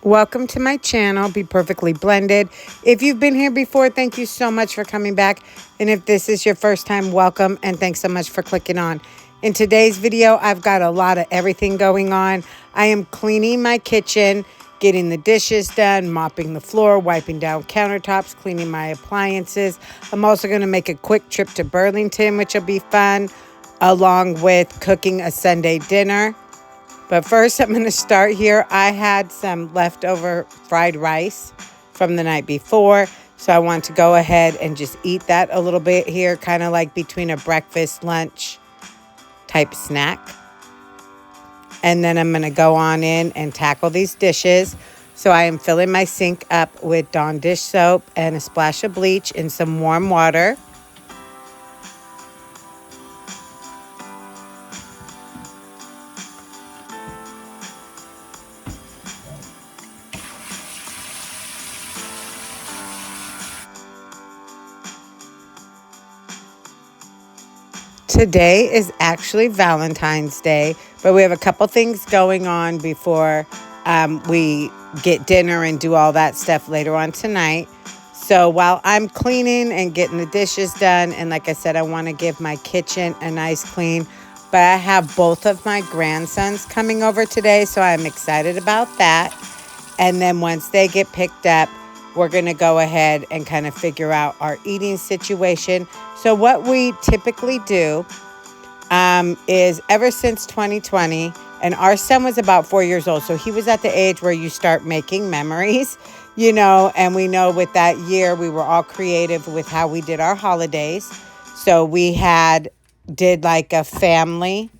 Welcome to my channel, Be Perfectly Blended. If you've been here before, thank you so much for coming back. And if this is your first time, welcome and thanks so much for clicking on. In today's video, I've got a lot of everything going on. I am cleaning my kitchen, getting the dishes done, mopping the floor, wiping down countertops, cleaning my appliances. I'm also going to make a quick trip to Burlington, which will be fun, along with cooking a Sunday dinner. But first, I'm going to start here. I had some leftover fried rice from the night before, so I want to go ahead and just eat that a little bit here, kind of like between a breakfast, lunch type snack. And then I'm going to go on in and tackle these dishes. So I am filling my sink up with Dawn dish soap and a splash of bleach in some warm water. Today is actually Valentine's Day, but we have a couple things going on before we get dinner and do all that stuff later on tonight. So while I'm cleaning and getting the dishes done, and like I said, I want to give my kitchen a nice clean, but I have both of my grandsons coming over today, so I'm excited about that. And then once they get picked up, we're going to go ahead and kind of figure out our eating situation. So what we typically do is ever since 2020, and our son was about 4 years old. So he was at the age where you start making memories, and we know with that year, we were all creative with how we did our holidays. So we did like a family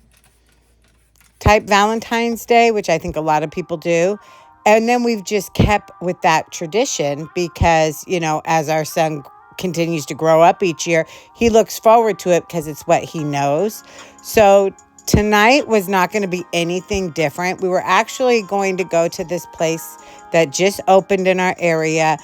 type Valentine's Day, which I think a lot of people do. And then we've just kept with that tradition because, as our son continues to grow up each year, he looks forward to it because it's what he knows. So tonight was not going to be anything different. We were actually going to go to this place that just opened in our area,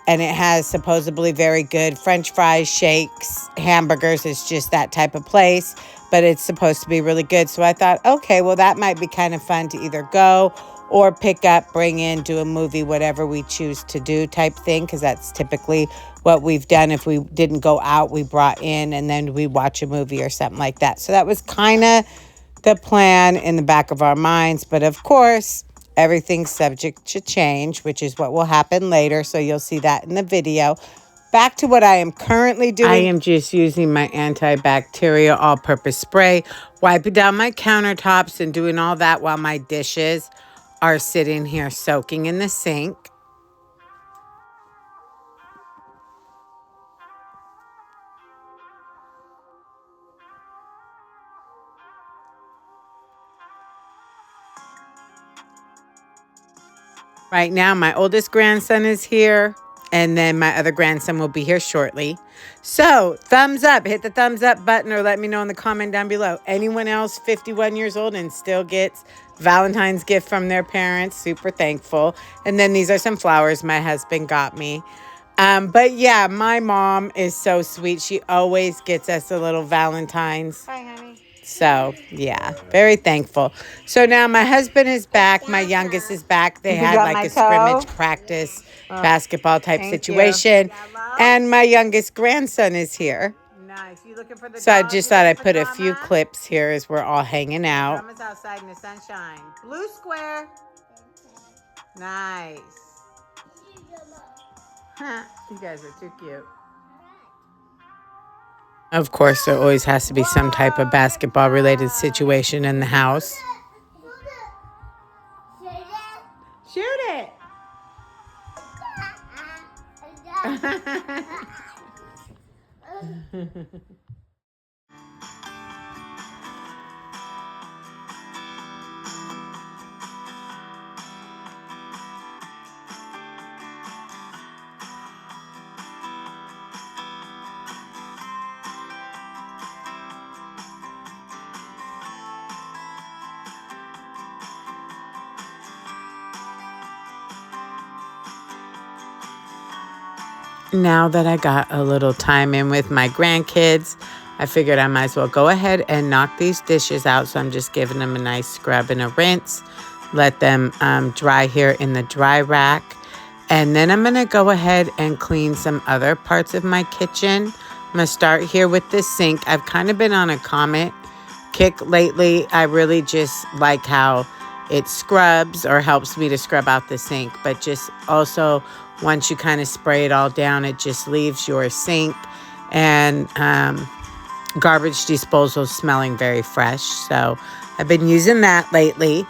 and it has supposedly very good French fries, shakes, hamburgers. It's just that type of place, but it's supposed to be really good. So I thought, okay, well, that might be kind of fun to either go or pick up, bring in, do a movie, whatever we choose to do type thing, because that's typically what we've done. If we didn't go out, we brought in and then we watch a movie or something like that. So that was kind of the plan in the back of our minds. But of course, everything's subject to change, which is what will happen later. So you'll see that in the video. Back to what I am currently doing. I am just using my antibacterial all-purpose spray, wiping down my countertops and doing all that while my dishes are sitting here soaking in the sink. Right now, my oldest grandson is here, and then my other grandson will be here shortly. So, thumbs up. Hit the thumbs up button or let me know in the comment down below. Anyone else 51 years old and still gets Valentine's gift from their parents? Super thankful. And then these are some flowers my husband got me. But yeah, my mom is so sweet. She always gets us a little Valentine's. Hi, honey. So, yeah, very thankful. So now my husband is back. My youngest is back. They had like a scrimmage practice basketball type situation. And my youngest grandson is here. Nice. You looking for the So I just thought I'd put a few clips here as we're all hanging out. Mama's outside in the sunshine. Blue square. Nice. Huh. You guys are too cute. Of course, there always has to be some type of basketball-related situation in the house. Shoot it! Now that I got a little time in with my grandkids, I figured I might as well go ahead and knock these dishes out. So I'm just giving them a nice scrub and a rinse. let them dry here in the dry rack. And then I'm going to go ahead and clean some other parts of my kitchen. I'm going to start here with the sink. I've kind of been on a Comet kick lately. I really just like how it scrubs or helps me to scrub out the sink. But just also, once you kind of spray it all down, it just leaves your sink and garbage disposal smelling very fresh. So I've been using that lately.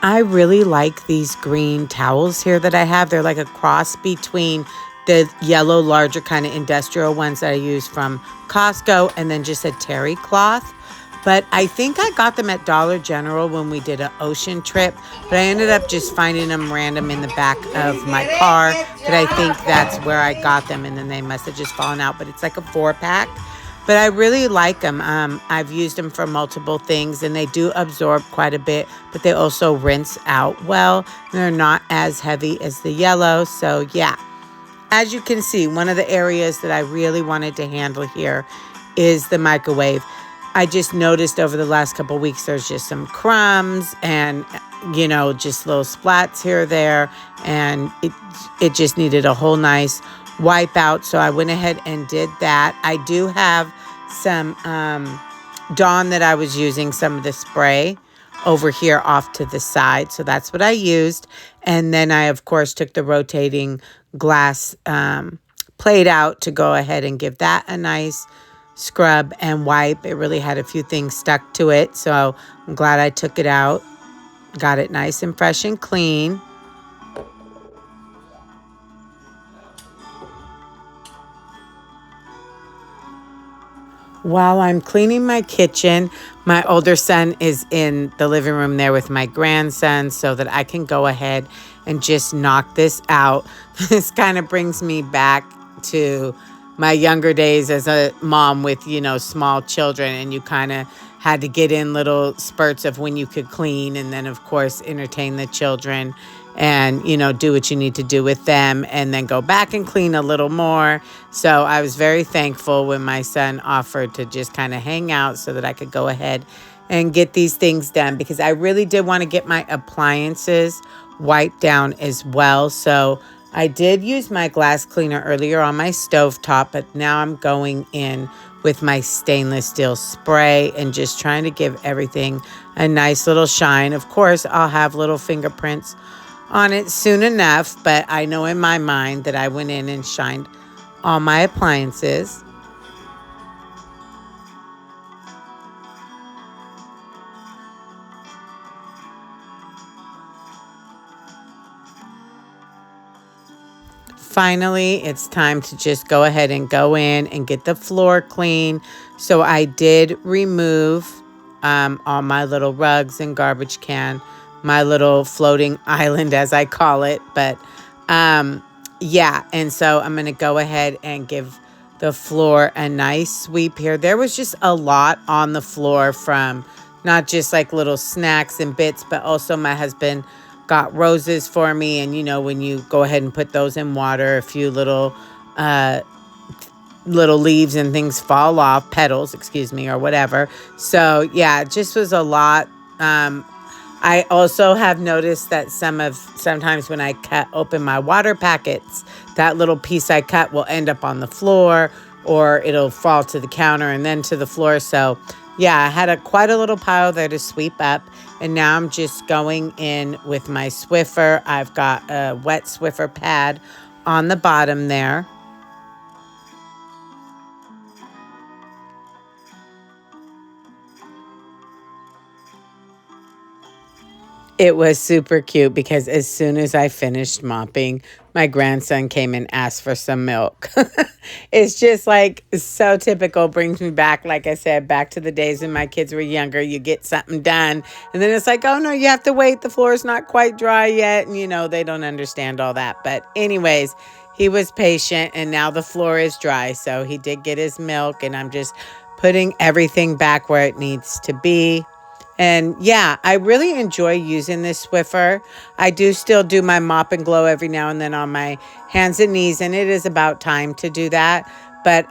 I really like these green towels here that I have. They're like a cross between the yellow, larger kind of industrial ones that I use from Costco and then just a terry cloth. But I think I got them at Dollar General when we did an ocean trip. But I ended up just finding them random in the back of my car. But I think that's where I got them. And then they must have just fallen out. But it's like a 4-pack. But I really like them. I've used them for multiple things, and they do absorb quite a bit, but they also rinse out well. They're not as heavy as the yellow. So yeah, as you can see, one of the areas that I really wanted to handle here is the microwave. I just noticed over the last couple of weeks, there's just some crumbs and, just little splats here or there. And it just needed a whole nice wipe out. So I went ahead and did that. I do have some Dawn that I was using, some of the spray over here off to the side. So that's what I used. And then I, of course, took the rotating glass plate out to go ahead and give that a nice scrub and wipe. It really had a few things stuck to it. So I'm glad I took it out. Got it nice and fresh and clean. While I'm cleaning my kitchen, my older son is in the living room there with my grandson so that I can go ahead and just knock this out. This kind of brings me back to my younger days as a mom with, small children, and you kind of had to get in little spurts of when you could clean and then, of course, entertain the children and, do what you need to do with them and then go back and clean a little more. So I was very thankful when my son offered to just kind of hang out so that I could go ahead and get these things done, because I really did want to get my appliances wiped down as well. So I did use my glass cleaner earlier on my stovetop, but now I'm going in with my stainless steel spray and just trying to give everything a nice little shine. Of course, I'll have little fingerprints on it soon enough, but I know in my mind that I went in and shined all my appliances. Finally, it's time to just go ahead and go in and get the floor clean. So I did remove all my little rugs and garbage can, my little floating island, as I call it. But yeah, and so I'm going to go ahead and give the floor a nice sweep here. There was just a lot on the floor from not just like little snacks and bits, but also my husband got roses for me. And, when you go ahead and put those in water, a few little leaves and things fall off, petals, excuse me, or whatever. So yeah, it just was a lot. I also have noticed that sometimes when I cut open my water packets, that little piece I cut will end up on the floor, or it'll fall to the counter and then to the floor. So yeah, I had quite a little pile there to sweep up. And now I'm just going in with my Swiffer. I've got a wet Swiffer pad on the bottom there. It was super cute because as soon as I finished mopping, my grandson came and asked for some milk. It's just like so typical, brings me back, like I said, back to the days when my kids were younger. You get something done and then it's like, oh no, you have to wait. The floor is not quite dry yet. And they don't understand all that. But anyways, he was patient and now the floor is dry. So he did get his milk and I'm just putting everything back where it needs to be. And yeah, I really enjoy using this Swiffer. I do still do my mop and glow every now and then on my hands and knees, and it is about time to do that. But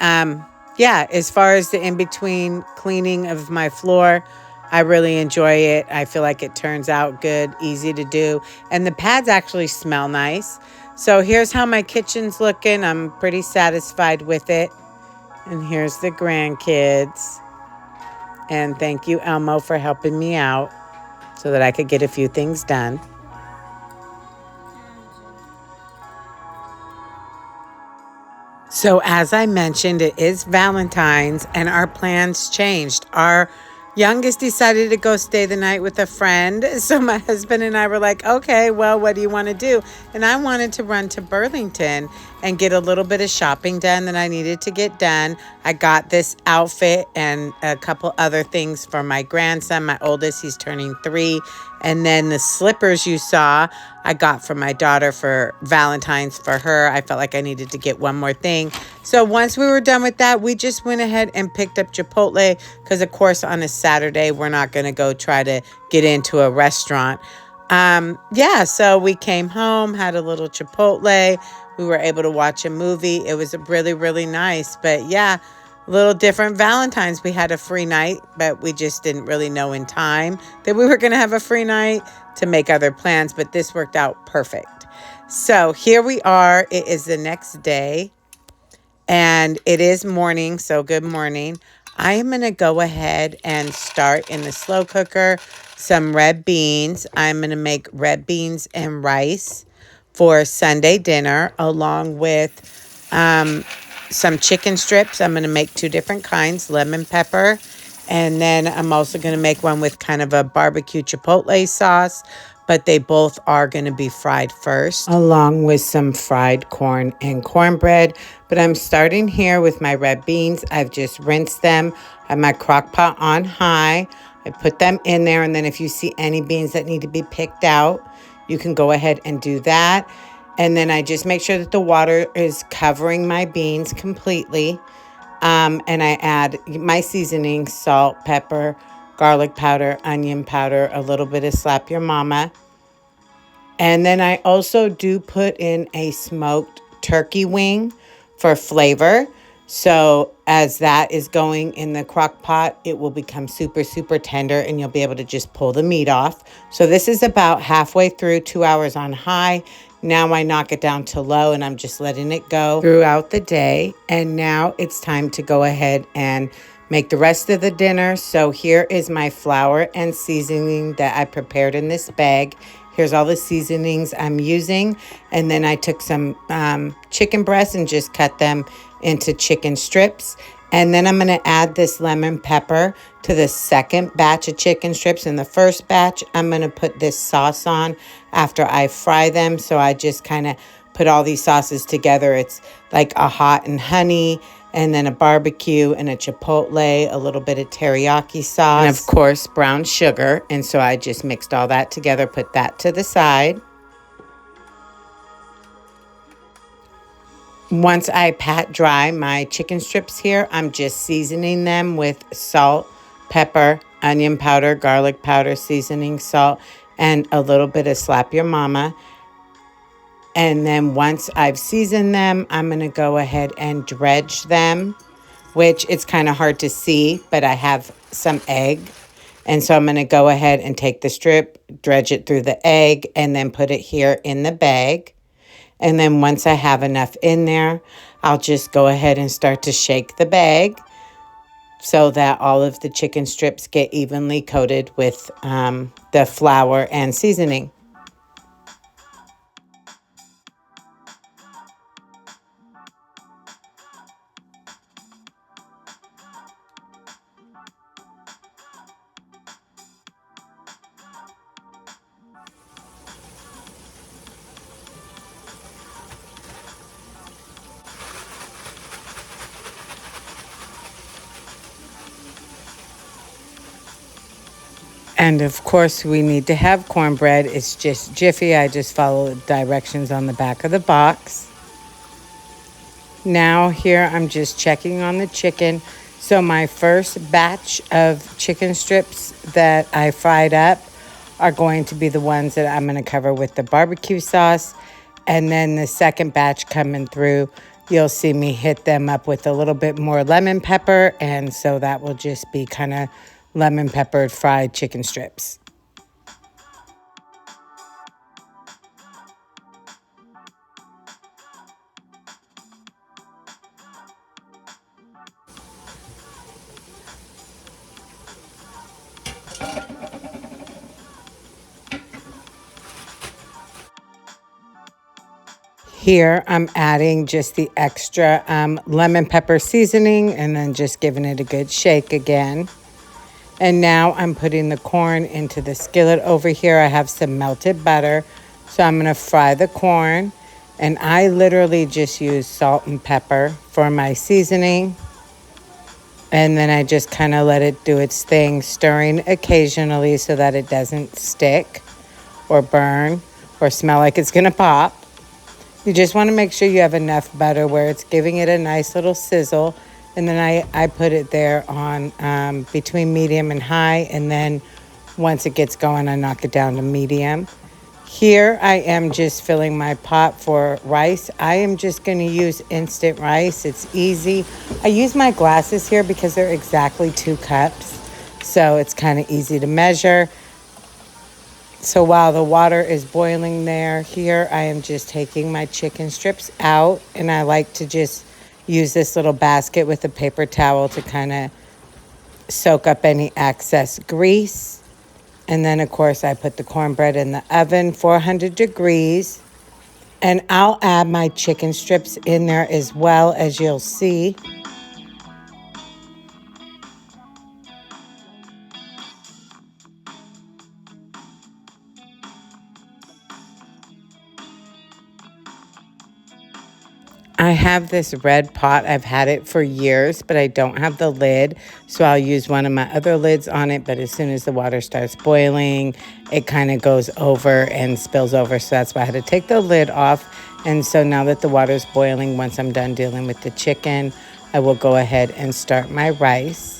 yeah, as far as the in-between cleaning of my floor, I really enjoy it. I feel like it turns out good, easy to do, and the pads actually smell nice. So here's how my kitchen's looking. I'm pretty satisfied with it. And here's the grandkids. And thank you, Elmo, for helping me out so that I could get a few things done. So, as I mentioned, it is Valentine's and our plans changed. Our youngest decided to go stay the night with a friend. So, my husband and I were like, okay, well, what do you want to do? And I wanted to run to Burlington and get a little bit of shopping done that I needed to get done. I got this outfit and a couple other things for my grandson, my oldest, he's turning 3. And then the slippers you saw, I got for my daughter for Valentine's for her. I felt like I needed to get one more thing. So once we were done with that, we just went ahead and picked up Chipotle because, of course, on a Saturday, we're not going to go try to get into a restaurant. Yeah, so we came home, had a little Chipotle. We were able to watch a movie. It was really, really nice. But yeah, a little different Valentine's. We had a free night, but we just didn't really know in time that we were going to have a free night to make other plans. But this worked out perfect. So here we are. It is the next day and it is morning. So good morning. I am going to go ahead and start in the slow cooker some red beans. I'm going to make red beans and rice for Sunday dinner, along with some chicken strips. I'm going to make 2 different kinds, lemon pepper. And then I'm also going to make one with kind of a barbecue chipotle sauce, but they both are going to be fried first, along with some fried corn and cornbread. But I'm starting here with my red beans. I've just rinsed them. I have my crock pot on high. I put them in there, and then if you see any beans that need to be picked out, you can go ahead and do that. And then I just make sure that the water is covering my beans completely. And I add my seasoning, salt, pepper, garlic powder, onion powder, a little bit of Slap Your Mama. And then I also do put in a smoked turkey wing for flavor. So as that is going in the crock pot, it will become super, super tender and you'll be able to just pull the meat off. So this is about halfway through, 2 hours on high. Now I knock it down to low and I'm just letting it go throughout the day. And now it's time to go ahead and make the rest of the dinner. So here is my flour and seasoning that I prepared in this bag. Here's all the seasonings I'm using. And then I took some chicken breasts and just cut them into chicken strips. And then I'm going to add this lemon pepper to the second batch of chicken strips. In the first batch, I'm going to put this sauce on after I fry them. So I just kind of put all these sauces together. It's like a hot and honey, and then a barbecue and a chipotle, a little bit of teriyaki sauce, and of course brown sugar. And so I just mixed all that together, put that to the side. Once I pat dry my chicken strips here, I'm just seasoning them with salt, pepper, onion powder, garlic powder, seasoning, salt, and a little bit of Slap Your Mama. And then once I've seasoned them, I'm going to go ahead and dredge them, which it's kind of hard to see, but I have some egg. And so I'm going to go ahead and take the strip, dredge it through the egg, and then put it here in the bag. And then once I have enough in there, I'll just go ahead and start to shake the bag so that all of the chicken strips get evenly coated with the flour and seasoning. And of course, we need to have cornbread. It's just Jiffy. I just follow directions on the back of the box. Now here I'm just checking on the chicken So my first batch of chicken strips that I fried up are going to be the ones that I'm going to cover with the barbecue sauce. And then the second batch coming through, you'll see me hit them up with a little bit more lemon pepper. And so that will just be kind of lemon peppered fried chicken strips. Here, I'm adding just the extra lemon pepper seasoning and then just giving it a good shake again. And now I'm putting the corn into the skillet over here. I have some melted butter. So I'm going to fry the corn. And I literally just use salt and pepper for my seasoning. And then I just kind of let it do its thing, stirring occasionally so that it doesn't stick or burn or smell like it's going to pop. You just want to make sure you have enough butter where it's giving it a nice little sizzle. And then I put it there on between medium and high. And then once it gets going, I knock it down to medium. Here I am just filling my pot for rice. I am just going to use instant rice. It's easy. I use my glasses here because they're exactly 2 cups. So it's kind of easy to measure. So while the water is boiling there, here I am just taking my chicken strips out. And I like to just use this little basket with a paper towel to kind of soak up any excess grease. And then, of course, I put the cornbread in the oven, 400 degrees. And I'll add my chicken strips in there as well, as you'll see. I have this red pot. I've had it for years, but I don't have the lid. So I'll use one of my other lids on it. But as soon as the water starts boiling, it kind of goes over and spills over. So that's why I had to take the lid off. And so now that the water's boiling, once I'm done dealing with the chicken, I will go ahead and start my rice.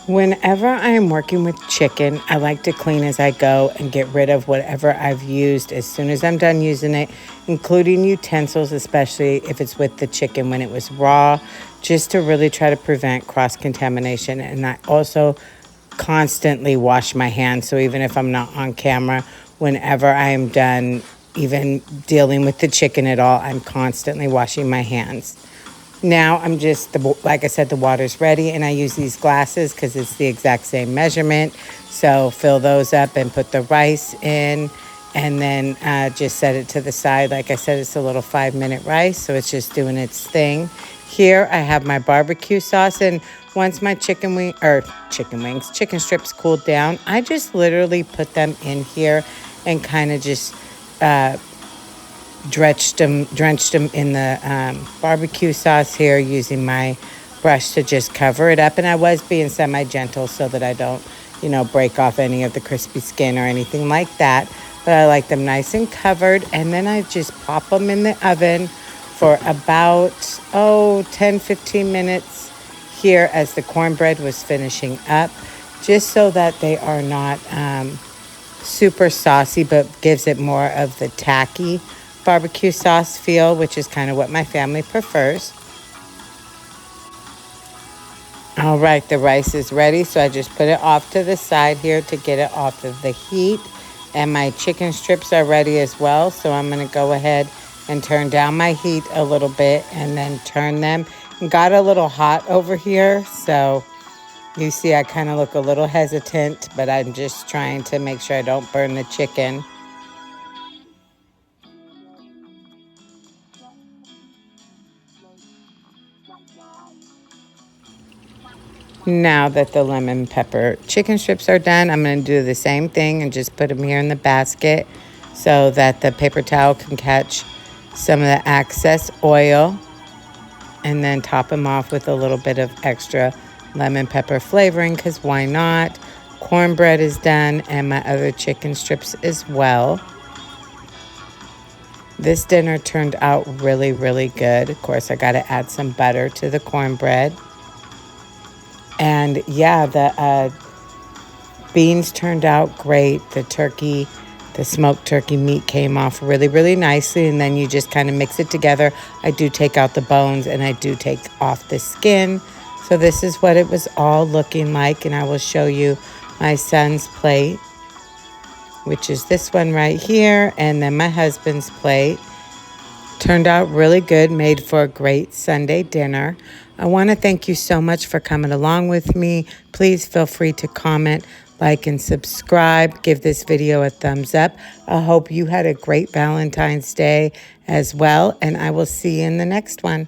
Whenever I am working with chicken, I like to clean as I go and get rid of whatever I've used as soon as I'm done using it, including utensils, especially if it's with the chicken when it was raw, just to really try to prevent cross-contamination. And I also constantly wash my hands. So even if I'm not on camera, whenever I am done even dealing with the chicken at all, I'm constantly washing my hands. Now I'm just, like I said, the water's ready, and I use these glasses because it's the exact same measurement. So fill those up and put the rice in, and then just set it to the side. Like I said, it's a little 5-minute rice, so it's just doing its thing. Here I have my barbecue sauce, and once my chicken strips cooled down, I just literally put them in here and kind of just drenched them in the barbecue sauce here, using my brush to just cover it up. And I was being semi-gentle so that I don't, break off any of the crispy skin or anything like that. But I like them nice and covered. And then I just pop them in the oven for about, 10-15 minutes here as the cornbread was finishing up, just so that they are not super saucy, but gives it more of the tacky barbecue sauce feel, which is kind of what my family prefers. All right, the rice is ready, so I just put it off to the side here to get it off of the heat. And my chicken strips are ready as well, so I'm going to go ahead and turn down my heat a little bit and then turn them. It got a little hot over here, so you see I kind of look a little hesitant, but I'm just trying to make sure I don't burn the chicken. Now that the lemon pepper chicken strips are done, I'm going to do the same thing and just put them here in the basket so that the paper towel can catch some of the excess oil, and then top them off with a little bit of extra lemon pepper flavoring, because why not? Cornbread is done, and my other chicken strips as well. This dinner turned out really, really good. Of course, I got to add some butter to the cornbread. And yeah, the beans turned out great. The smoked turkey meat came off really, really nicely. And then you just kind of mix it together. I do take out the bones and I do take off the skin. So this is what it was all looking like. And I will show you my son's plate, which is this one right here. And then my husband's plate. Turned out really good, made for a great Sunday dinner. I want to thank you so much for coming along with me. Please feel free to comment, like, and subscribe. Give this video a thumbs up. I hope you had a great Valentine's Day as well, and I will see you in the next one.